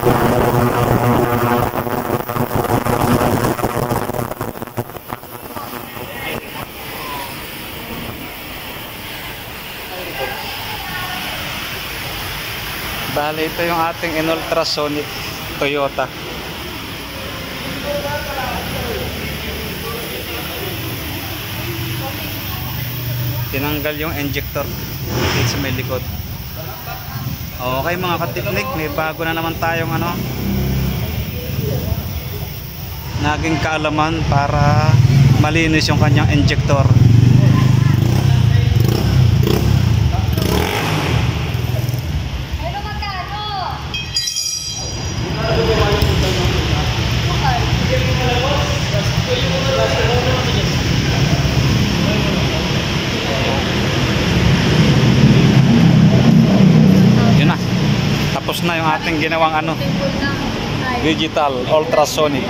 Bale, ito yung ating in-ultrasonic Toyota. Tinanggal yung injector dito sa may likod. Okay mga katiknik, may bago na naman tayong naging kaalaman para malinis yung kanyang injector. Tapos na yung ating ginawang digital ultrasonic.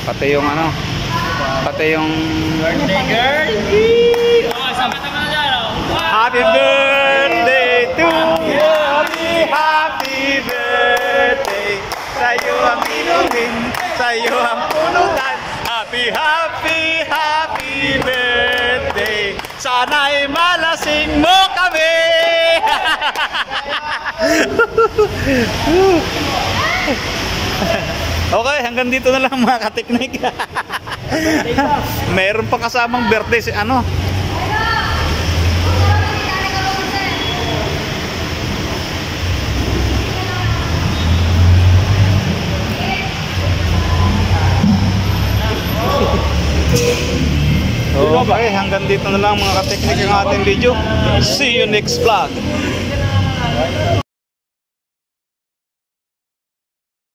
Pati yung birthday girl. Happy birthday to you. Happy birthday. Sa'yo ang inumin, sa'yo ang pulutan. Happy, happy, happy birthday. Sana'y malasing mo kami. Okay, hanggang dito na lang mga katiknik. Mayroon pa kasamang birthday si Okay, hanggang dito na lang mga kateknik yung ating video. See you next vlog.